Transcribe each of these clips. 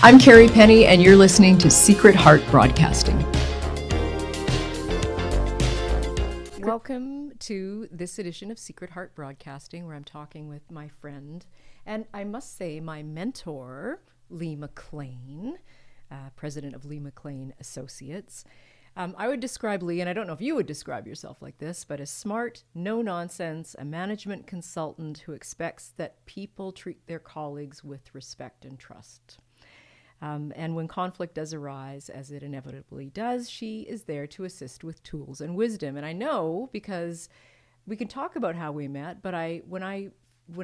I'm Kerrie Penny, and you're listening to Secret Heart Broadcasting. Welcome to this edition of Secret Heart Broadcasting, where I'm talking with my friend, and I must say my mentor, Lee MacLean, president of Lee MacLean Associates. I would describe Lee, and I don't know if you would describe yourself like this, but a smart, no-nonsense, a management consultant who expects that people treat their colleagues with respect and trust. And when conflict does arise, as it inevitably does, she is there to assist with tools and wisdom. And I know because we can talk about how we met, but when I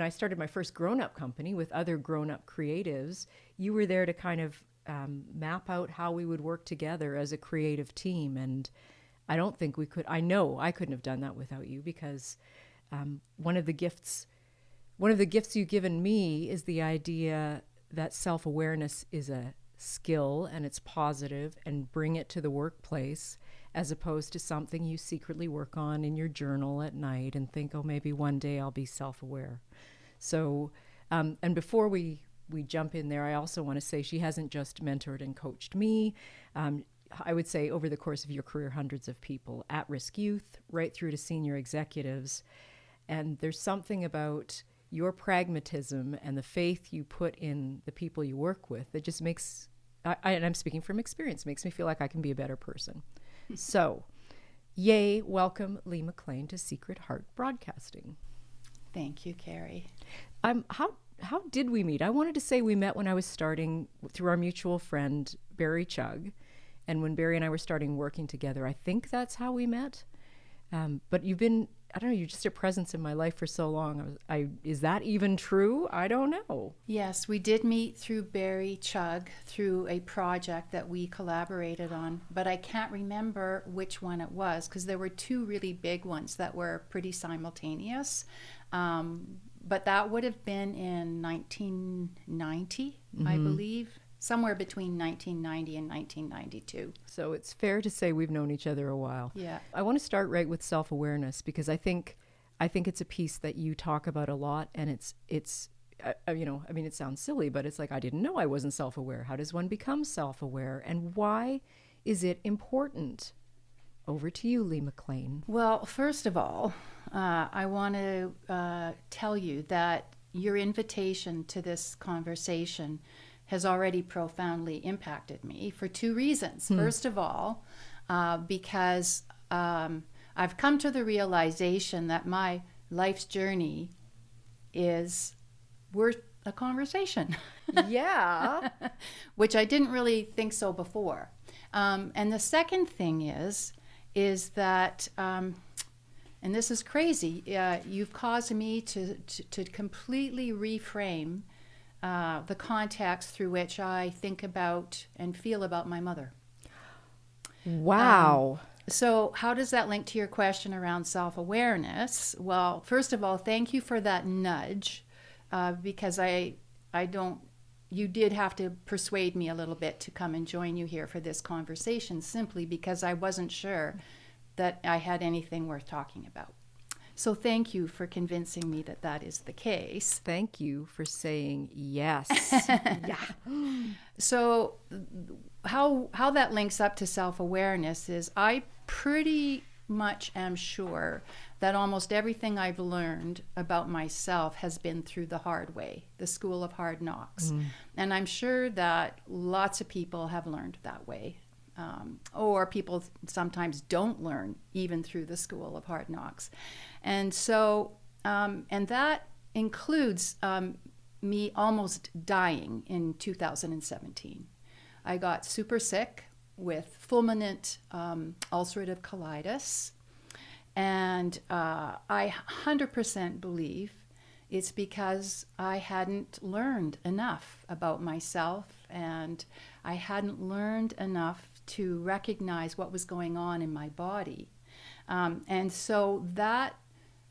started my first grown-up company with other grown-up creatives, you were there to kind of map out how we would work together as a creative team. And I don't think we could. I know I couldn't have done that without you, because one of the gifts you've given me is the idea that self-awareness is a skill and it's positive, and bring it to the workplace, as opposed to something you secretly work on in your journal at night and think, oh, maybe one day I'll be self-aware. So, and before we jump in there, I also want to say she hasn't just mentored and coached me. I would say over the course of your career, hundreds of people, at-risk youth, right through to senior executives. And there's something about your pragmatism and the faith you put in the people you work with that just makes, and I'm speaking from experience, makes me feel like I can be a better person. So, yay, welcome Lee MacLean to Secret Heart Broadcasting. Thank you, Kerrie. How did we meet? I wanted to say we met when I was starting through our mutual friend, Barry Chugg. And when Barry and I were starting working together, I think that's how we met. But you've been, I don't know, you're just a presence in my life for so long. Is that even true? I don't know. Yes, we did meet through Barry Chugg, through a project that we collaborated on, but I can't remember which one it was, because there were two really big ones that were pretty simultaneous. But that would have been in 1990, I believe. Somewhere between 1990 and 1992. So it's fair to say we've known each other a while. Yeah. I want to start right with self-awareness, because I think it's a piece that you talk about a lot, and it's it sounds silly, but it's like, I didn't know I wasn't self-aware. How does one become self-aware, and why is it important? Over to you, Lee MacLean. Well, first of all, I want to tell you that your invitation to this conversation has already profoundly impacted me for two reasons. First of all, because I've come to the realization that my life's journey is worth a conversation. Yeah. Which I didn't really think so before. And the second thing is that, and this is crazy, you've caused me to completely reframe the context through which I think about and feel about my mother. Wow. So how does that link to your question around self-awareness? Well, first of all, thank you for that nudge, because you did have to persuade me a little bit to come and join you here for this conversation, simply because I wasn't sure that I had anything worth talking about. So thank you for convincing me that that is the case. Thank you for saying yes. Yeah. So how that links up to self-awareness is, I pretty much am sure that almost everything I've learned about myself has been through the hard way, the school of hard knocks. And I'm sure that lots of people have learned that way. Or people sometimes don't learn even through the school of hard knocks. And so, and that includes me almost dying in 2017. I got super sick with fulminant ulcerative colitis, and I 100% believe it's because I hadn't learned enough about myself, and I hadn't learned enough to recognize what was going on in my body. And so that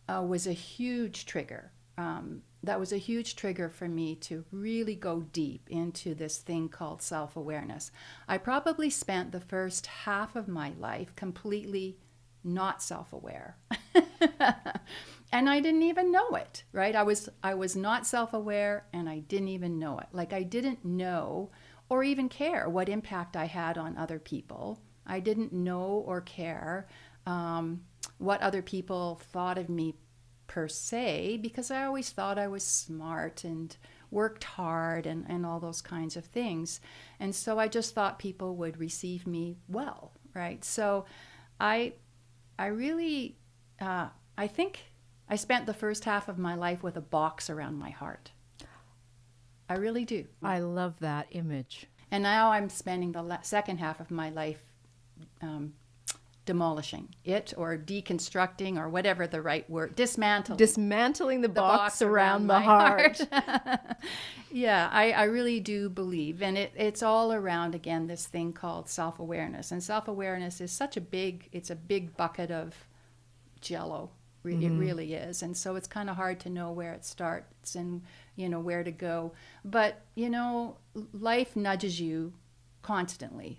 was a huge trigger. That was a huge trigger for me to really go deep into this thing called self-awareness. I probably spent the first half of my life completely not self-aware. And I didn't even know it, right? I was not self-aware, and I didn't even know it. Like, I didn't know or even care what impact I had on other people. I didn't know or care what other people thought of me per se, because I always thought I was smart and worked hard and all those kinds of things. And so I just thought people would receive me well, right? So I really, I think I spent the first half of my life with a box around my heart. I really do. I love that image. And now I'm spending the second half of my life demolishing it, or deconstructing, or whatever the right word, dismantling the box around the heart. Yeah, I really do believe. And it's all around, again, this thing called self-awareness. And self-awareness is it's a big bucket of jello. It really is. And so it's kind of hard to know where it starts and, where to go. But, life nudges you constantly.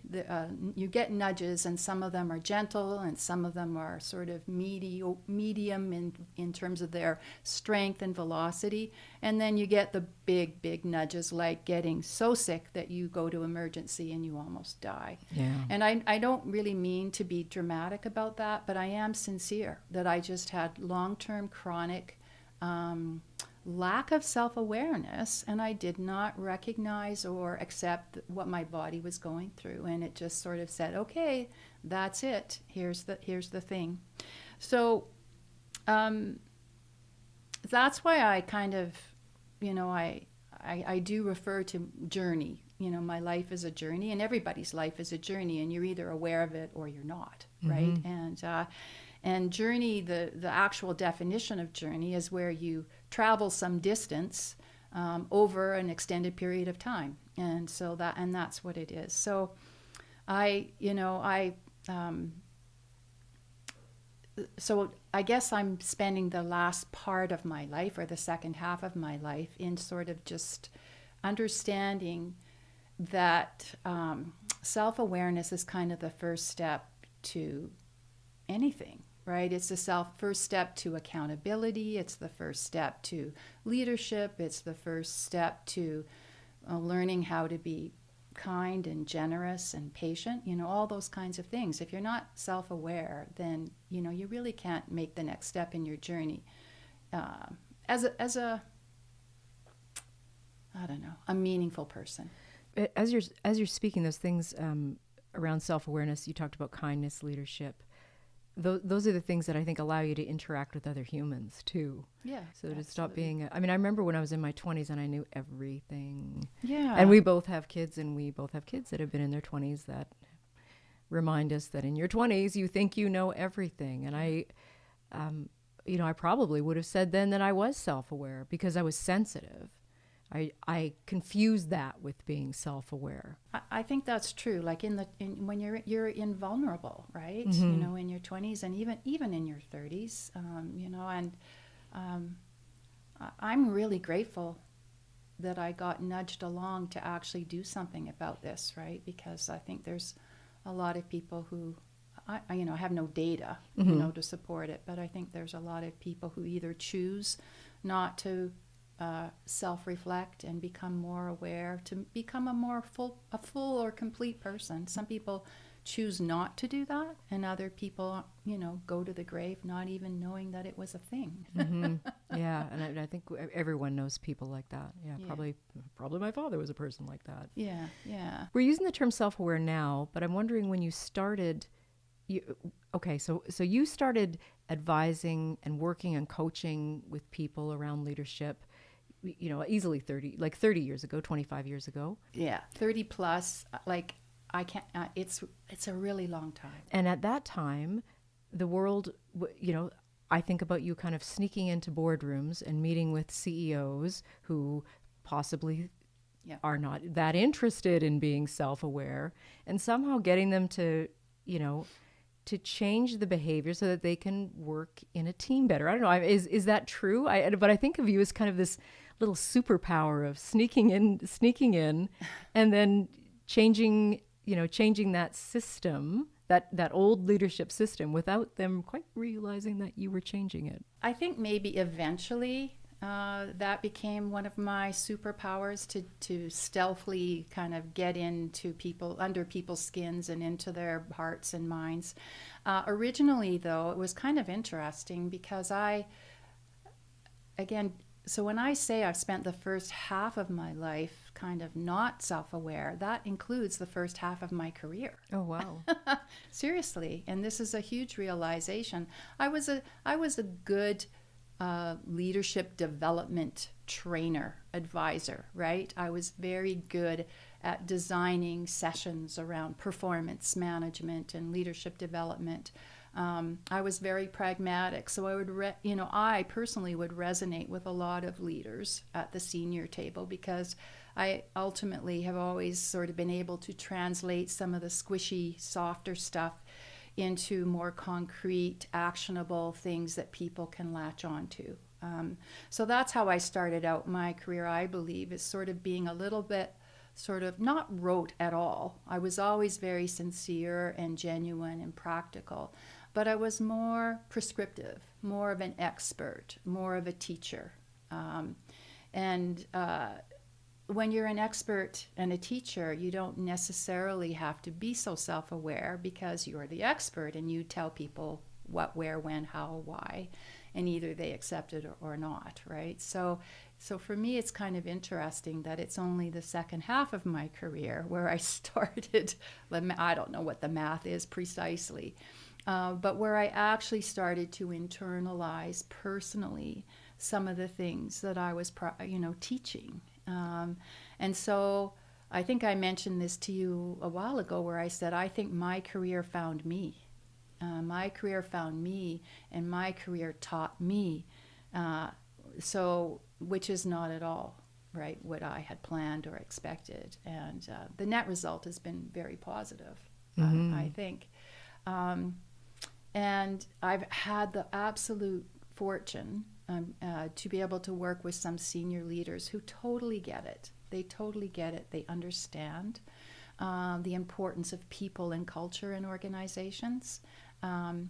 You get nudges, and some of them are gentle, and some of them are sort of medium in terms of their strength and velocity. And then you get the big, big nudges, like getting so sick that you go to emergency and you almost die. Yeah. And I don't really mean to be dramatic about that, but I am sincere that I just had long-term chronic lack of self-awareness, and I did not recognize or accept what my body was going through, and it just sort of said, okay, that's it, here's the thing. So that's why I kind of, I do refer to journey. My life is a journey, and everybody's life is a journey, and you're either aware of it or you're not, right? And journey, the actual definition of journey is where you travel some distance over an extended period of time. And so that's what it is. So so I guess I'm spending the last part of my life, or the second half of my life, in sort of just understanding that self-awareness is kind of the first step to anything. Right? It's the first step to accountability. It's the first step to leadership. It's the first step to learning how to be kind and generous and patient, all those kinds of things. If you're not self-aware, then, you really can't make the next step in your journey as a meaningful person. As you're speaking those things around self-awareness, you talked about kindness, leadership. Those are the things that I think allow you to interact with other humans too. Yeah. So to stop being, I remember when I was in my 20s and I knew everything. Yeah. And we both have kids, that have been in their 20s that remind us that in your 20s you think you know everything. And I probably would have said then that I was self-aware because I was sensitive. I confuse that with being self-aware. I think that's true. Like when you're invulnerable, right? In your 20s and even in your 30s, I'm really grateful that I got nudged along to actually do something about this, right? Because I think there's a lot of people who, I have no data, to support it, but I think there's a lot of people who either choose not to self-reflect and become more aware, to become a full or complete person. Some people choose not to do that, and other people, go to the grave not even knowing that it was a thing. Yeah, and I think everyone knows people like that. Yeah, probably my father was a person like that. Yeah. We're using the term self-aware now, but I'm wondering when you started. So you started advising and working and coaching with people around leadership, easily 30 years ago, 25 years ago. Yeah, 30 plus, I can't, it's a really long time. And at that time, the world, I think about you kind of sneaking into boardrooms and meeting with CEOs who possibly are not that interested in being self-aware, and somehow getting them to, to change the behavior so that they can work in a team better. I don't know. Is that true? But I think of you as kind of this little superpower of sneaking in, and then changing that system, that old leadership system, without them quite realizing that you were changing it. I think maybe eventually that became one of my superpowers to stealthily kind of get into people, under people's skins and into their hearts and minds. Originally, though, it was kind of interesting because so when I say I've spent the first half of my life kind of not self-aware, that includes the first half of my career. Oh, wow. Seriously. And this is a huge realization. I was a good leadership development trainer, advisor, right? I was very good at designing sessions around performance management and leadership development. I was very pragmatic, so I would, I personally would resonate with a lot of leaders at the senior table because I ultimately have always sort of been able to translate some of the squishy, softer stuff into more concrete, actionable things that people can latch onto. So that's how I started out my career, I believe, is sort of being a little bit sort of not rote at all. I was always very sincere and genuine and practical, but I was more prescriptive, more of an expert, more of a teacher. When you're an expert and a teacher, you don't necessarily have to be so self-aware because you're the expert and you tell people what, where, when, how, why, and either they accept it or not, right? So for me, it's kind of interesting that it's only the second half of my career where I started, I don't know what the math is precisely, but where I actually started to internalize personally some of the things that I was, teaching. And so I think I mentioned this to you a while ago where I said, I think my career found me. My career found me and my career taught me. Which is not at all, right, what I had planned or expected. And the net result has been very positive, I think. And I've had the absolute fortune to be able to work with some senior leaders who totally get it. They totally get it. They understand the importance of people and culture in organizations. And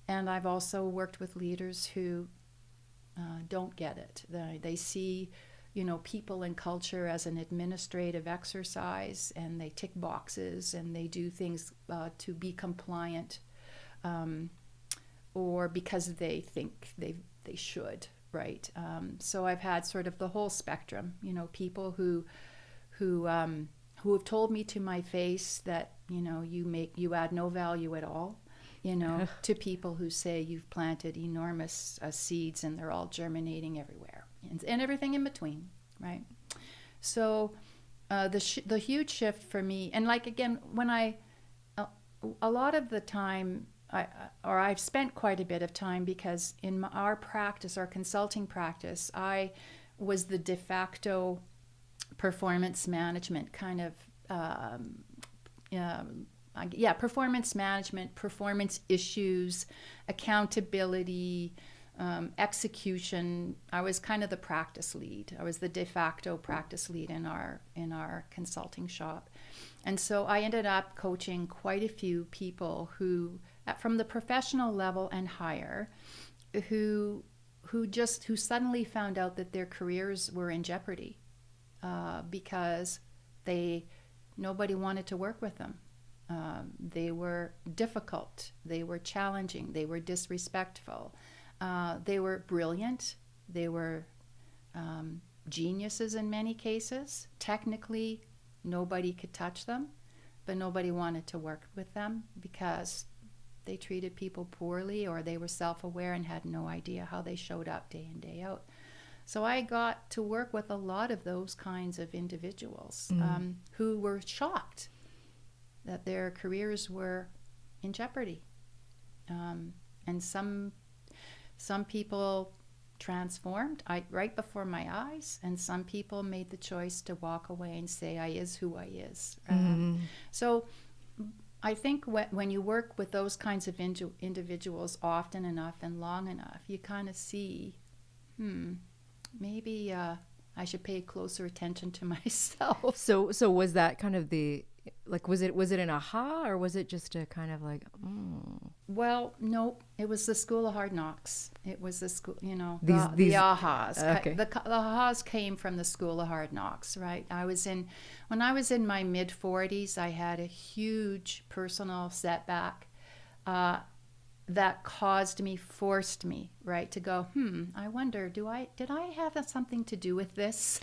I've also worked with leaders who don't get it. They see, people and culture as an administrative exercise, and they tick boxes and they do things to be compliant, or because they think they should, right? So I've had sort of the whole spectrum, people who have told me to my face that, you add no value at all, to people who say you've planted enormous seeds and they're all germinating everywhere, and everything in between, right? So the huge shift for me, and when a lot of the time, I've spent quite a bit of time because in our practice, our consulting practice, I was the de facto performance management kind of, performance management, performance issues, accountability, execution. I was kind of the practice lead. I was the de facto practice lead in our consulting shop. And so I ended up coaching quite a few people who, from the professional level and higher, who suddenly found out that their careers were in jeopardy because nobody wanted to work with them. They were difficult, they were challenging, they were disrespectful, they were brilliant, they were geniuses in many cases. Technically, nobody could touch them, but nobody wanted to work with them because they treated people poorly, or they were self-aware and had no idea how they showed up day in, day out. So I got to work with a lot of those kinds of individuals who were shocked that their careers were in jeopardy. And some people transformed right before my eyes, and some people made the choice to walk away and say, I is who I is. So I think when you work with those kinds of individuals often enough and long enough, you kind of see, maybe I should pay closer attention to myself. So was that kind of was it an aha, or was it just a kind of like, Well, no, it was the School of Hard Knocks. It was the school, These the ahas. okay. The ahas came from the School of Hard Knocks, right? When I was in my mid 40s, I had a huge personal setback that forced me, right, to go, I wonder, did I have something to do with this?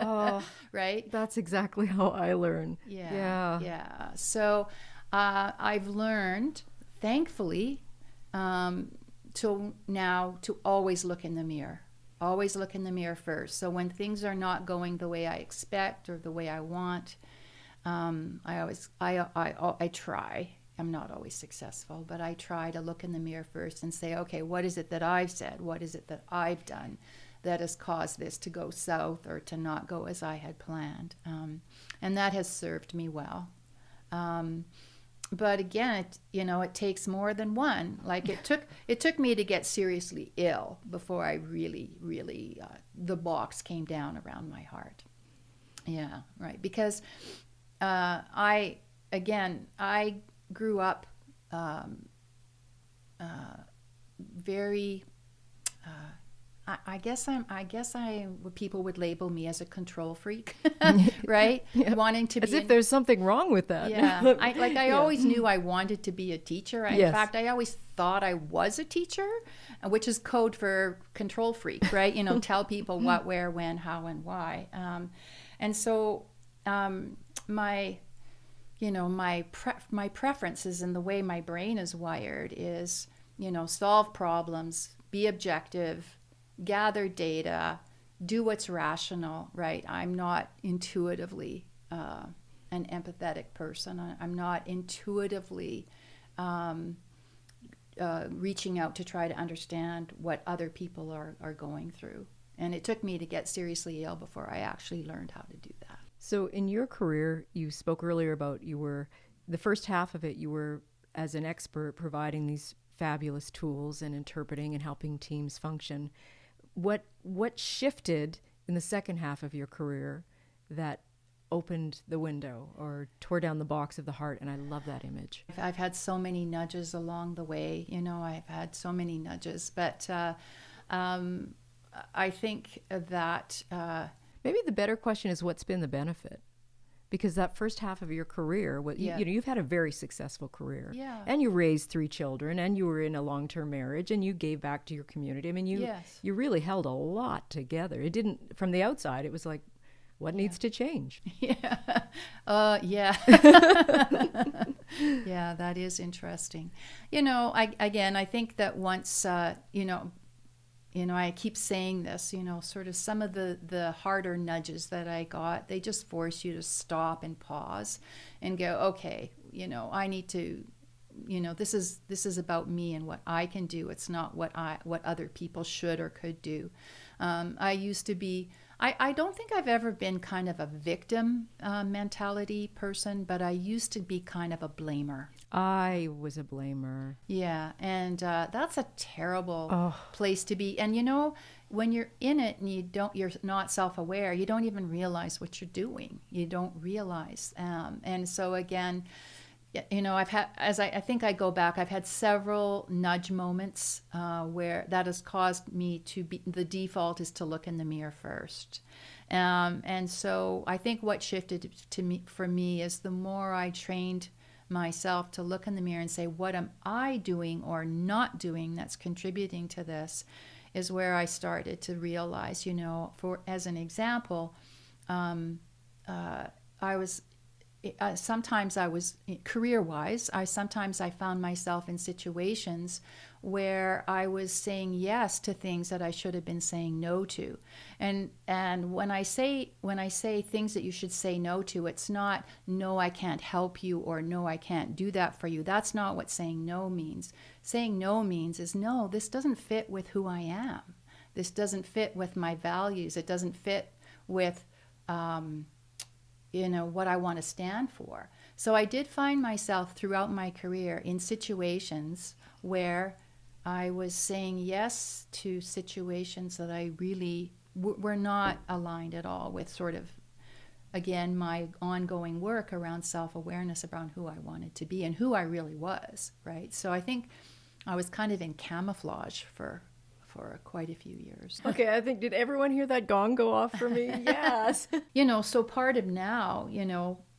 Oh, right? that's exactly how I learn. Yeah. So I've learned, thankfully, to always look in the mirror. Always look in the mirror first. So when things are not going the way I expect or the way I want, I try. I'm not always successful, but I try to look in the mirror first and say, okay, what is it that I've said? What is it that I've done that has caused this to go south or to not go as I had planned? And that has served me well. But again, it takes more than one. Like it took me to get seriously ill before I really, the box came down around my heart. Yeah, right. Because I grew up very. I guess what people would label me as a control freak, right? Yep. Wanting to be as if there's something wrong with that. Yeah, I always knew I wanted to be a teacher. Yes. In fact, I always thought I was a teacher, which is code for control freak, right? Tell people what, where, when, how, and why. And so my preferences and the way my brain is wired is, solve problems, be objective, gather data, do what's rational, right? I'm not intuitively an empathetic person. I'm not intuitively reaching out to try to understand what other people are going through. And it took me to get seriously ill before I actually learned how to do that. So in your career, you spoke earlier about the first half of it, you were as an expert providing these fabulous tools and interpreting and helping teams function. What shifted in the second half of your career that opened the window or tore down the box of the heart? And I love that image. I've had so many nudges along the way. I've had so many nudges, but I think that maybe the better question is, what's been the benefit? Because that first half of your career, you've had a very successful career. Yeah. And you raised 3 children, and you were in a long-term marriage, and you gave back to your community. I mean, you really held a lot together. It didn't, from the outside, it was like, what needs to change? Yeah. Yeah. Yeah, that is interesting. I think that once, I keep saying this, sort of some of the harder nudges that I got, they just force you to stop and pause and go, okay, I need to, this is about me and what I can do. It's not what other people should or could do. I used to be, I don't think I've ever been kind of a victim mentality person, but I used to be kind of a blamer. I was a blamer. Yeah, and that's a terrible place to be. And when you're in it and you're not self-aware, you don't even realize what you're doing. You don't realize. And so again, I've had, I think I go back, I've had several nudge moments where that has caused me to be, the default is to look in the mirror first. And so I think what shifted for me is the more I trained myself to look in the mirror and say, what am I doing or not doing that's contributing to this, is where I started to realize, as an example, sometimes I was career-wise, I found myself in situations where I was saying yes to things that I should have been saying no to. And when I say things that you should say no to, it's not no, I can't help you, or no, I can't do that for you. That's not what saying no means. Saying no means is, no, this doesn't fit with who I am. This doesn't fit with my values. It doesn't fit with what I want to stand for. So I did find myself throughout my career in situations where I was saying yes to situations that I really were not aligned at all with sort of again, my ongoing work around self-awareness around who I wanted to be and who I really was, right? So I think I was kind of in camouflage for quite a few years. Okay, I think, did everyone hear that gong go off for me? Yes. So part of now,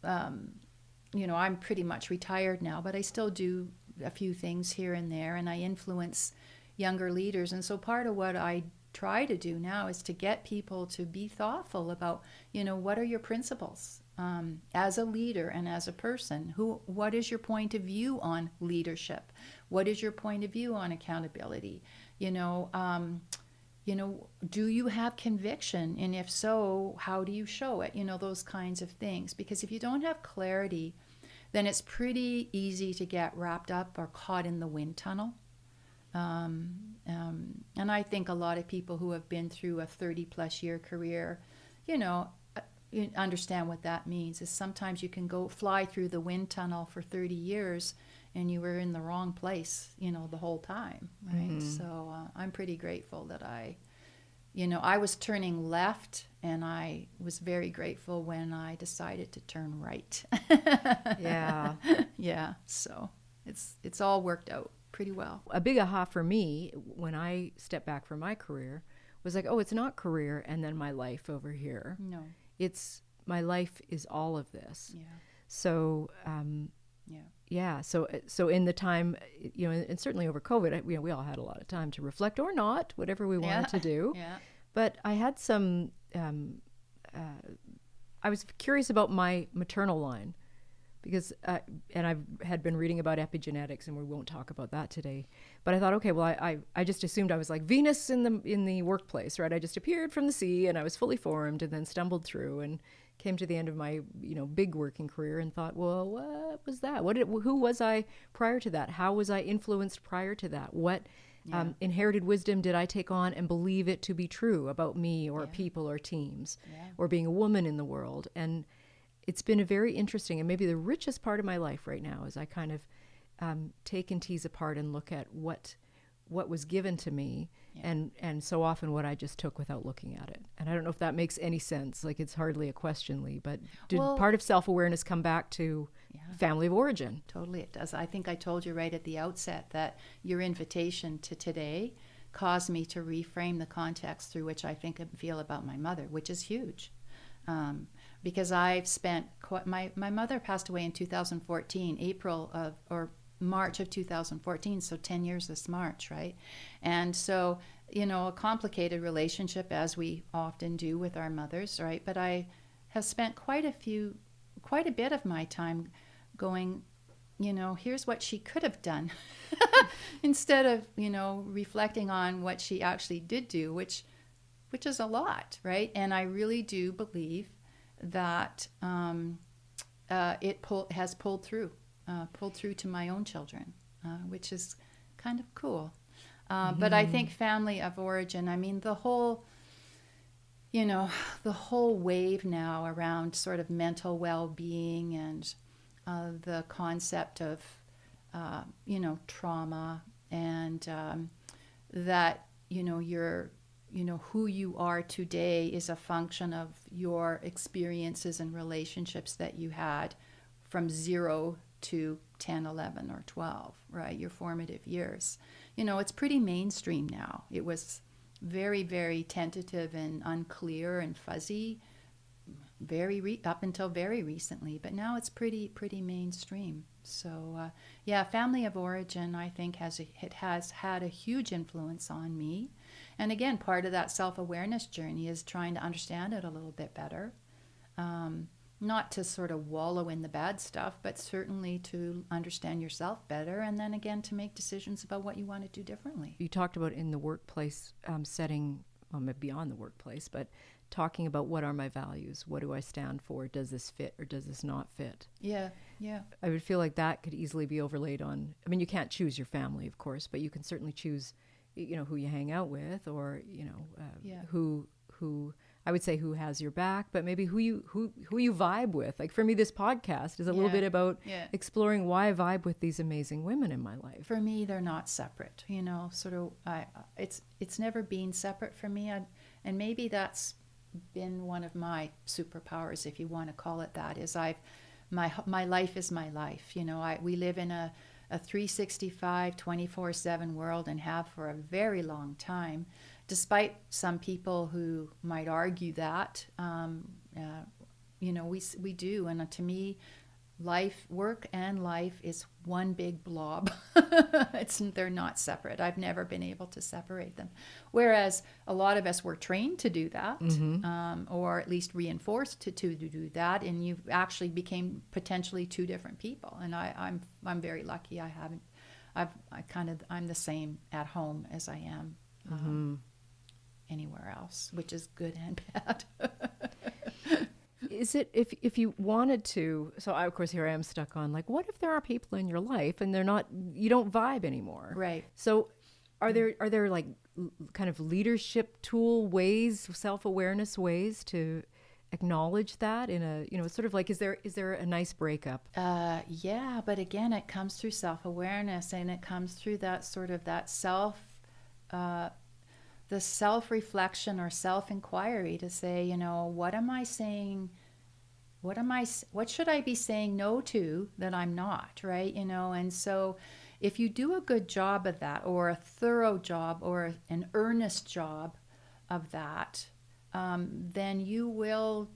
I'm pretty much retired now, but I still do a few things here and there, and I influence younger leaders. And so part of what I try to do now is to get people to be thoughtful about, what are your principles as a leader and as a person? What is your point of view on leadership? What is your point of view on accountability? Do you have conviction? And if so, how do you show it? Those kinds of things. Because if you don't have clarity, then it's pretty easy to get wrapped up or caught in the wind tunnel. And I think a lot of people who have been through a 30-plus year career, you understand what that means. Is sometimes you can go fly through the wind tunnel for 30 years and you were in the wrong place, the whole time, right? Mm-hmm. So I'm pretty grateful that I was turning left, and I was very grateful when I decided to turn right. Yeah. Yeah. So it's all worked out pretty well. A big aha for me when I stepped back from my career was like, oh, it's not career and then my life over here. No. It's my life is all of this. Yeah. So, yeah. So in the time, and certainly over COVID, we all had a lot of time to reflect or not, whatever we wanted to do. Yeah. But I had some, I was curious about my maternal line because, and I had been reading about epigenetics, and we won't talk about that today. But I thought, okay, well, I just assumed I was like Venus in the workplace, right? I just appeared from the sea, and I was fully formed, and then stumbled through and came to the end of my big working career and thought, well, what was that? Who was I prior to that? How was I influenced prior to that? What inherited wisdom did I take on and believe it to be true about me or people or teams or being a woman in the world? And it's been a very interesting and maybe the richest part of my life right now as I kind of take and tease apart and look at what was given to me and so often what I just took without looking at it. And I don't know if that makes any sense. Like, it's hardly a question, Lee, but did part of self-awareness come back to family of origin? Totally it does. I think I told you right at the outset that your invitation to today caused me to reframe the context through which I think and feel about my mother, which is huge. Because I've spent my mother passed away in 2014, March of 2014, so 10 years this March, right? And so, a complicated relationship, as we often do with our mothers, right? But I have spent quite a bit of my time going, here's what she could have done instead of, reflecting on what she actually did do, which is a lot, right? And I really do believe that it has pulled through to my own children, which is kind of cool. But I think family of origin, I mean, the whole wave now around sort of mental well-being and the concept of, trauma and that, who you are today is a function of your experiences and relationships that you had from 0 to 10, 11, or 12, right? Your formative years. It's pretty mainstream now. It was very, very tentative and unclear and fuzzy up until very recently, but now it's pretty mainstream. So, family of origin, I think, has had a huge influence on me. And again, part of that self-awareness journey is trying to understand it a little bit better. Not to sort of wallow in the bad stuff, but certainly to understand yourself better, and then again to make decisions about what you want to do differently. You talked about in the workplace setting, beyond the workplace, but talking about what are my values? What do I stand for? Does this fit or does this not fit? Yeah. I would feel like that could easily be overlaid on, you can't choose your family, of course, but you can certainly choose, who you hang out with or, who I would say who has your back, but maybe who you vibe with. Like for me, this podcast is a little bit about exploring why I vibe with these amazing women in my life. For me, they're not separate. It's never been separate for me, and maybe that's been one of my superpowers, if you want to call it that, is my life is my life. You know, we live in a 365, 24/7 world and have for a very long time, despite some people who might argue that. You know, we do. And to me, work and life is one big blob. They're not separate. I've never been able to separate them. Whereas a lot of us were trained to do that, or at least reinforced to do that, and you actually became potentially two different people. And I'm very lucky. I'm the same at home as I am anywhere else, which is good and bad. Is it, if you wanted to, so of course here I am stuck on, like, what if there are people in your life and you don't vibe anymore? Right. So are there like kind of leadership tool ways, self-awareness ways to acknowledge that in a, you know, sort of like, is there a nice breakup? Yeah, but again, it comes through self-awareness, and it comes through that sort of that the self-reflection or self-inquiry to say, you know, what am I saying? What should I be saying no to that I'm not, right? You know, and so if you do a good job of that, or a thorough job, or an earnest job of that, then you will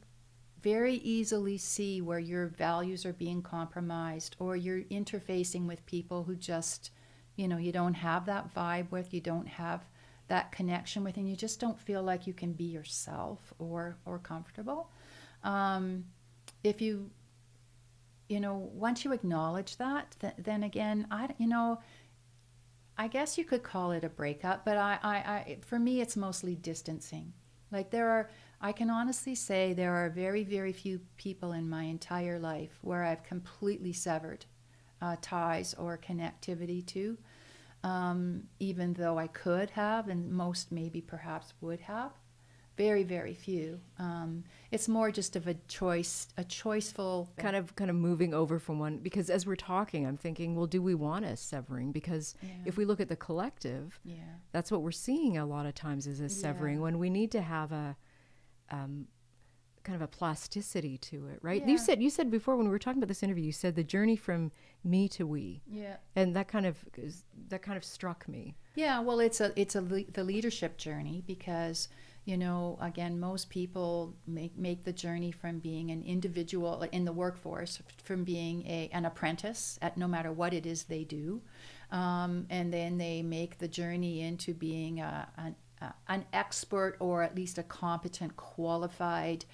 very easily see where your values are being compromised, or you're interfacing with people who just, you know, you don't have that vibe with, you don't have that connection with, and you just don't feel like you can be yourself or comfortable. If you know, once you acknowledge that, then again, I guess you could call it a breakup, but I for me, it's mostly distancing. Like I can honestly say there are very, very few people in my entire life where I've completely severed ties or connectivity to. Even though I could have, and most maybe perhaps would have. Very, very few. It's more just of a choiceful kind of moving over from one, because as we're talking, I'm thinking, well, do we want a severing? Because if we look at the collective, that's what we're seeing a lot of times, is a severing, when we need to have a kind of a plasticity to it, right? Yeah. You said before, when we were talking about this interview, you said the journey from me to we. Yeah. And that kind of struck me. Yeah, well, the leadership journey, because, you know, again, most people make the journey from being an individual in the workforce, from being an apprentice at no matter what it is they do, and then they make the journey into being an expert, or at least a competent, qualified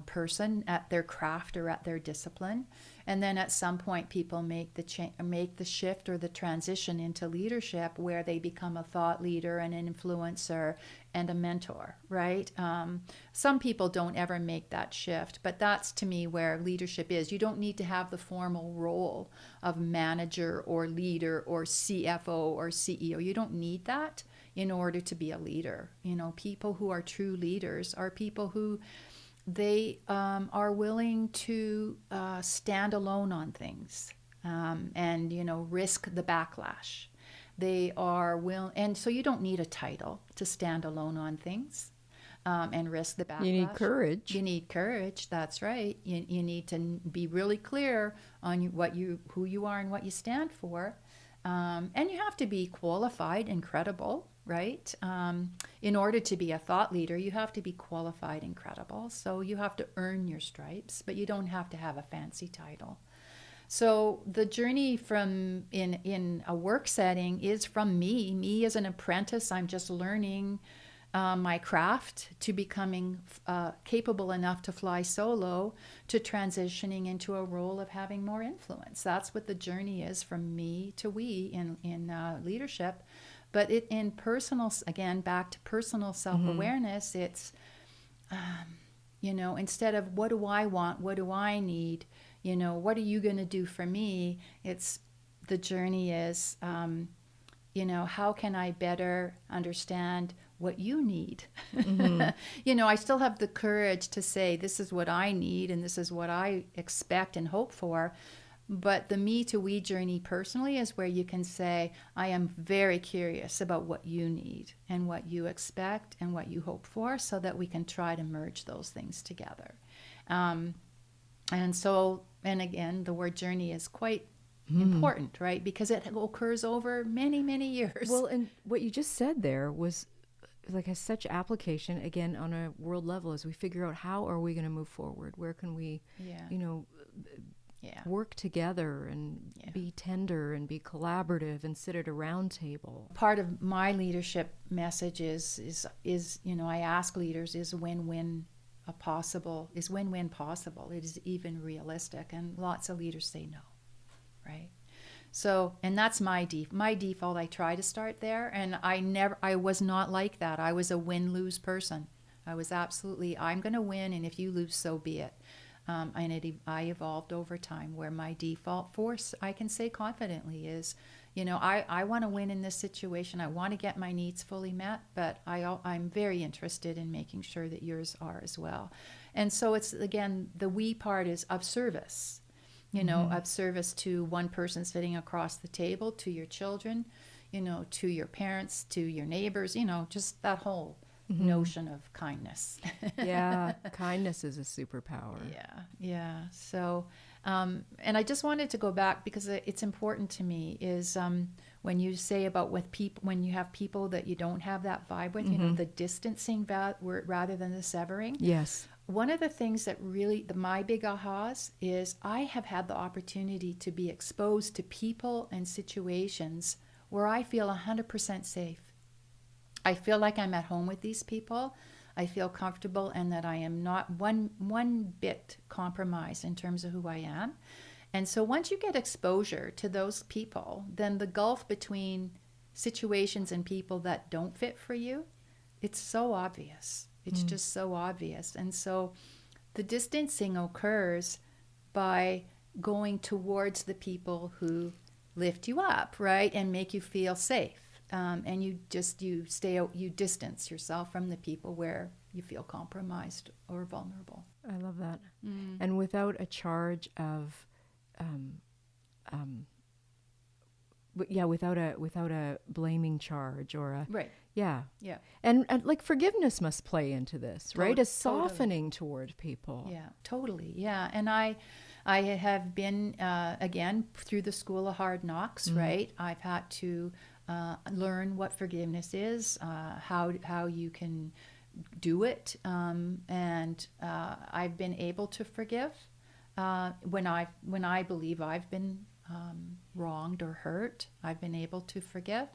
person at their craft or at their discipline. And then at some point, people make the shift or the transition into leadership, where they become a thought leader, an influencer, and a mentor, right? Some people don't ever make that shift, but that's, to me, where leadership is. You don't need to have the formal role of manager or leader or CFO or CEO. You don't need that in order to be a leader. You know, people who are true leaders are people who they are willing to stand alone on things, and, you know, risk the backlash. They are and so you don't need a title to stand alone on things and risk the backlash. You need courage. You need courage. That's right. You need to be really clear on who you are and what you stand for, and you have to be qualified and credible. Right? In order to be a thought leader, you have to be qualified and credible. So you have to earn your stripes, but you don't have to have a fancy title. So the journey from in a work setting is from me as an apprentice. I'm just learning my craft, to becoming capable enough to fly solo, to transitioning into a role of having more influence. That's what the journey is, from me to we in leadership. But in personal, again, back to personal self-awareness, it's, you know, instead of what do I want, what do I need, you know, what are you going to do for me? It's, the journey is, you know, how can I better understand what you need? You know, I still have the courage to say, this is what I need and this is what I expect and hope for. But the me to we journey personally is where you can say, I am very curious about what you need and what you expect and what you hope for, so that we can try to merge those things together. And so, and again, the word journey is quite important, right? Because it occurs over many, many years. Well, and what you just said there was like has such application again on a world level as we figure out how are we going to move forward? Where can we, work together and be tender and be collaborative and sit at a round table? Part of my leadership message is I ask leaders, is win-win possible? Is win-win possible? It is even realistic? And lots of leaders say no, right? So, and that's my default. I try to start there, and I was not like that. I was a win-lose person. I was absolutely, I'm going to win, and if you lose, so be it. I evolved over time, where my default force, I can say confidently, is, I want to win in this situation. I want to get my needs fully met, but I'm very interested in making sure that yours are as well. And so it's, again, the we part is of service, of service to one person sitting across the table, to your children, to your parents, to your neighbors, just that whole notion of kindness. Yeah, kindness is a superpower. Yeah. So, and I just wanted to go back because it's important to me is when you say about when you have people that you don't have that vibe with, the distancing rather than the severing. Yes. One of the things that really, my big ahas is I have had the opportunity to be exposed to people and situations where I feel 100% safe. I feel like I'm at home with these people. I feel comfortable, and that I am not one bit compromised in terms of who I am. And so once you get exposure to those people, then the gulf between situations and people that don't fit for you, it's so obvious. It's just so obvious. And so the distancing occurs by going towards the people who lift you up, right, and make you feel safe. And you distance yourself from the people where you feel compromised or vulnerable. I love that. And without a charge of, without a blaming charge or a right. Yeah. And like forgiveness must play into this, right? A softening toward people. Yeah, totally. Yeah, and I have been again through the school of hard knocks, right? I've had to learn what forgiveness is, how you can do it, and I've been able to forgive when I believe I've been wronged or hurt. I've been able to forgive.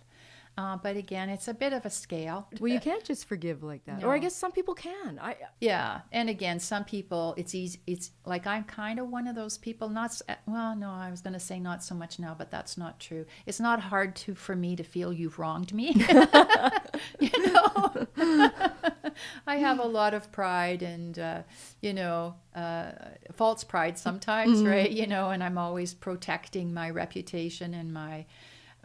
But again, it's a bit of a scale. Well, you can't just forgive like that. No. Or I guess some people can. Yeah. And again, some people, it's easy. It's like I'm kind of one of those people. I was going to say not so much now, but that's not true. It's not hard for me to feel you've wronged me. I have a lot of pride and, false pride sometimes, right? And I'm always protecting my reputation and my...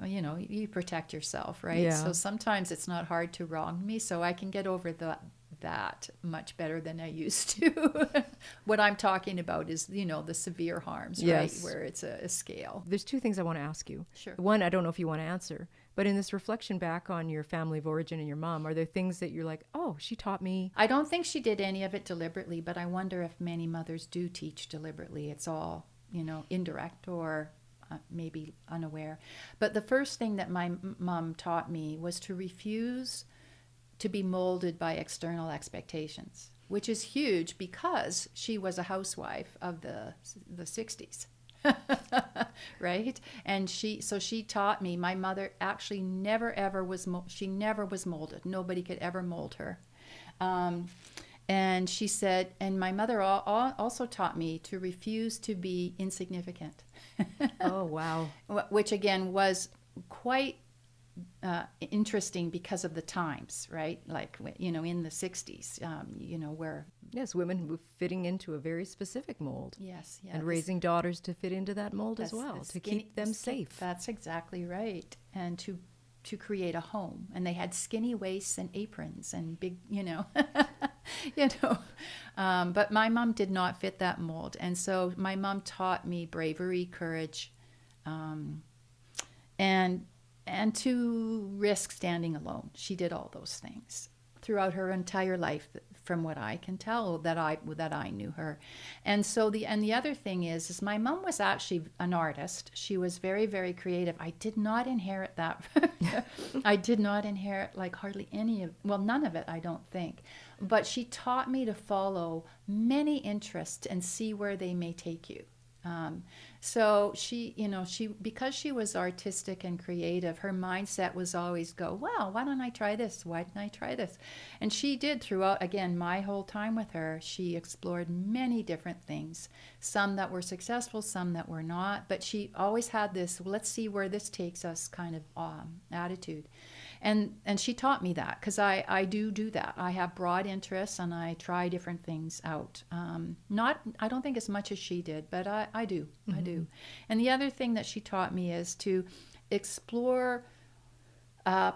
you protect yourself, right? Yeah. So sometimes it's not hard to wrong me, so I can get over that much better than I used to. What I'm talking about is, the severe harms, right? Where it's a scale. There's two things I want to ask you. Sure. One, I don't know if you want to answer, but in this reflection back on your family of origin and your mom, are there things that you're like, oh, she taught me? I don't think she did any of it deliberately, but I wonder if many mothers do teach deliberately. It's all, indirect or... maybe unaware. But the first thing that my mom taught me was to refuse to be molded by external expectations, which is huge because she was a housewife of the 60s. Right? And she taught me, my mother actually never was molded. Nobody could ever mold her. And she said, and my mother also taught me to refuse to be insignificant. Oh, wow. Which again was quite interesting because of the times, right? Like, in the 60s, where... Yes, women were fitting into a very specific mold. Yes. And raising daughters to fit into that mold as well, to keep them safe. That's exactly right. And to create a home. And they had skinny waists and aprons and big, you know. But my mom did not fit that mold. And so my mom taught me bravery, courage, and to risk standing alone. She did all those things throughout her entire life, from what I can tell, that I knew her. And so the other thing is my mom was actually an artist. She was very, very creative. I did not inherit that. I did not inherit like hardly any of, well, none of it, I don't think. But she taught me to follow many interests and see where they may take you. So she, because she was artistic and creative, her mindset was always go, well, why don't I try this? Why didn't I try this? And she did throughout, again, my whole time with her. She explored many different things, some that were successful, some that were not. But she always had this, well, let's see where this takes us kind of attitude. And she taught me that, because I do that. I have broad interests and I try different things out. I don't think as much as she did, but I do. Mm-hmm. I do. And the other thing that she taught me is to explore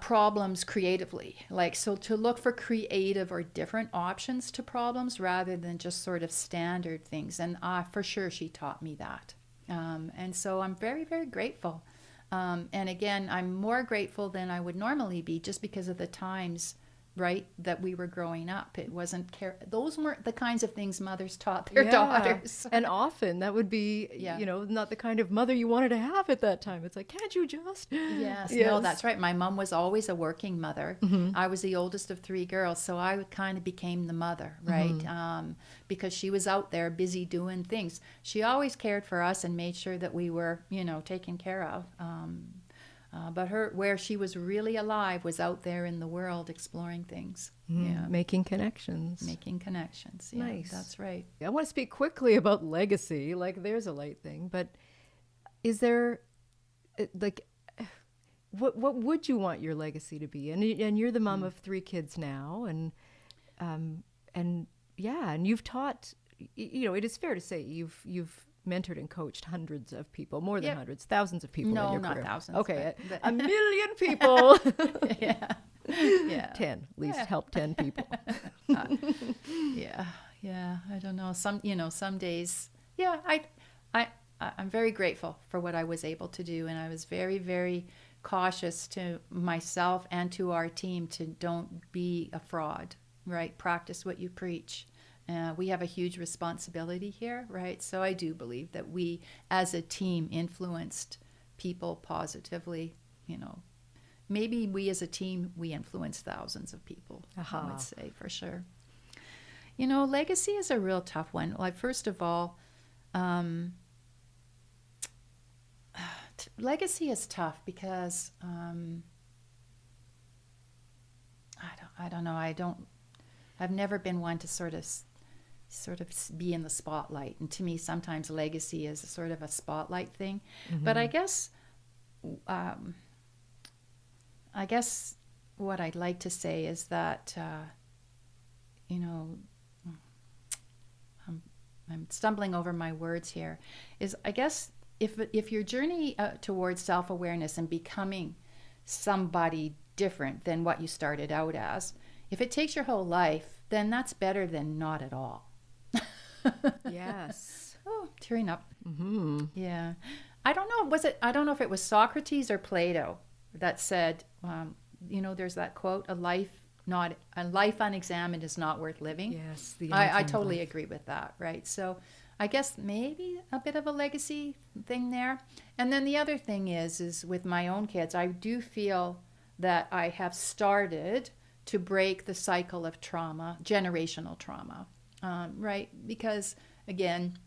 problems creatively. So to look for creative or different options to problems rather than just sort of standard things. And for sure she taught me that. And so I'm very, very grateful. And again, I'm more grateful than I would normally be, just because of the times, right, that we were growing up. It wasn't those weren't the kinds of things mothers taught their daughters. And often that would be, not the kind of mother you wanted to have at that time. It's like, can't you just? Yes. No, that's right. My mom was always a working mother. Mm-hmm. I was the oldest of 3 girls, so I kind of became the mother, right? Mm-hmm. Because she was out there busy doing things. She always cared for us and made sure that we were, taken care of. But where she was really alive was out there in the world exploring things. Yeah. Making connections. Yeah, nice. That's right. I want to speak quickly about legacy. There's a light thing, but is there, what would you want your legacy to be? And you're the mom of 3 kids now, and you've taught. It is fair to say you've mentored and coached hundreds of people, more than hundreds, thousands of people in your career. No, not thousands. Okay, but 1 million people. Yeah. 10, at least help 10 people. Yeah. I don't know. Some days, I'm very grateful for what I was able to do, and I was very, very cautious to myself and to our team to don't be a fraud, right? Practice what you preach. We have a huge responsibility here, right? So I do believe that we, as a team, influenced people positively. Maybe we as a team, we influenced thousands of people, I would say, for sure. Legacy is a real tough one. First of all, legacy is tough because I don't know. I've never been one to sort of be in the spotlight. And to me, sometimes legacy is sort of a spotlight thing. Mm-hmm. But I guess what I'd like to say is that, I'm stumbling over my words here, is I guess if your journey towards self-awareness and becoming somebody different than what you started out as, if it takes your whole life, then that's better than not at all. Yes. Oh, tearing up. Mm-hmm. Yeah. I don't know if it was Socrates or Plato that said, there's that quote, a life unexamined is not worth living. Yes. I totally agree with that. Right. So I guess maybe a bit of a legacy thing there. And then the other thing is with my own kids, I do feel that I have started to break the cycle of trauma, generational trauma. Right? Because, again,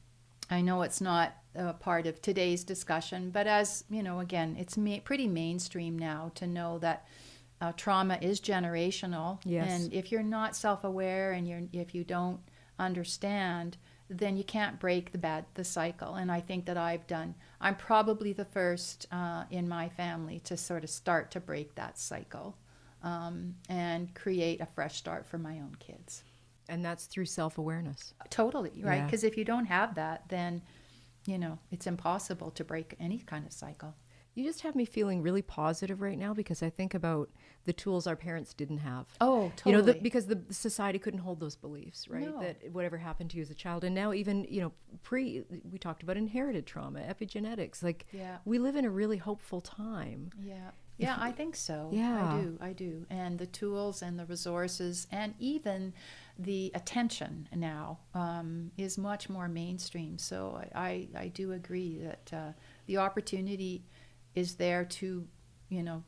I know it's not a part of today's discussion, but as, again, it's pretty mainstream now to know that trauma is generational. Yes. And if you're not self-aware and if you don't understand, then you can't break the cycle. And I think that I'm probably the first in my family to sort of start to break that cycle and create a fresh start for my own kids. And that's through self-awareness. Totally, right? Because if you don't have that, then, it's impossible to break any kind of cycle. You just have me feeling really positive right now because I think about the tools our parents didn't have. Oh, You know, totally. because the society couldn't hold those beliefs, right? No. That whatever happened to you as a child, and now even, you know, we talked about inherited trauma, epigenetics. Like, Yeah. we live in a really hopeful time. Yeah. Yeah, I think so. Yeah. I do. And the tools and the resources and even the attention now is much more mainstream. So I do agree that the opportunity is there to, you know,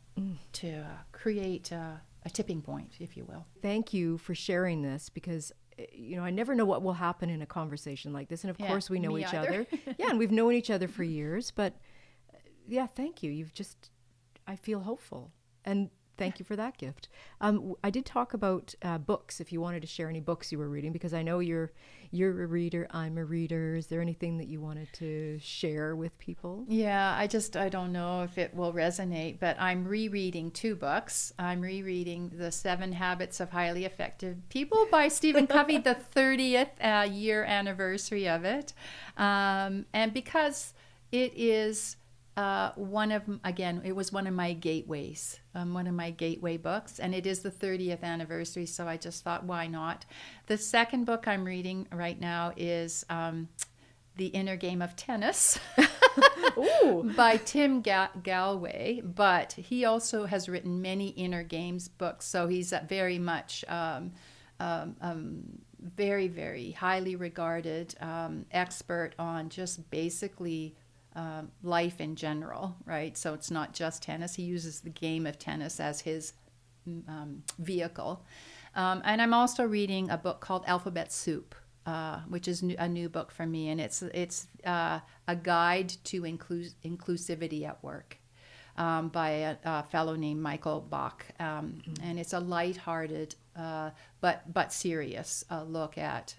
to create a tipping point, if you will. Thank you for sharing this because, you know, I never know what will happen in a conversation like this. And of Yeah, course, we know me each either. other. Yeah, and we've known each other for years. But yeah, thank you. I feel hopeful. And thank you for that gift. I did talk about books, if you wanted to share any books you were reading, because I know you're a reader, I'm a reader. Is there anything that you wanted to share with people? Yeah, I don't know if it will resonate, but I'm rereading two books. I'm rereading The 7 Habits of Highly Effective People by Stephen Covey, the 30th year anniversary of it. And because it is it was one of my gateways, one of my gateway books, and it is the 30th anniversary, so I just thought, why not? The second book I'm reading right now is The Inner Game of Tennis Ooh. by Tim Galway, but he also has written many inner games books, so he's very much very, very highly regarded expert on just basically life in general, right? So it's not just tennis. He uses the game of tennis as his vehicle. And I'm also reading a book called Alphabet Soup, which is a new book for me, and it's a guide to inclusivity at work by a fellow named Michael Bach, and it's a lighthearted but serious look at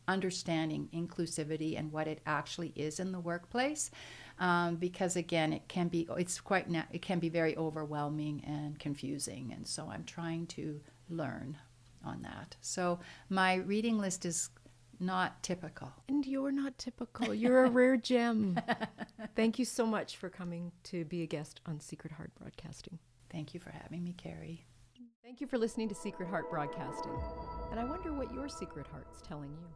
understanding inclusivity and what it actually is in the workplace. Because again, it can be very overwhelming and confusing, and so I'm trying to learn on that. So my reading list is not typical. And you're not typical. You're a rare gem. Thank you so much for coming to be a guest on Secret Heart Broadcasting. Thank you for having me, Kerrie. Thank you for listening to Secret Heart Broadcasting. And I wonder what your secret heart's telling you.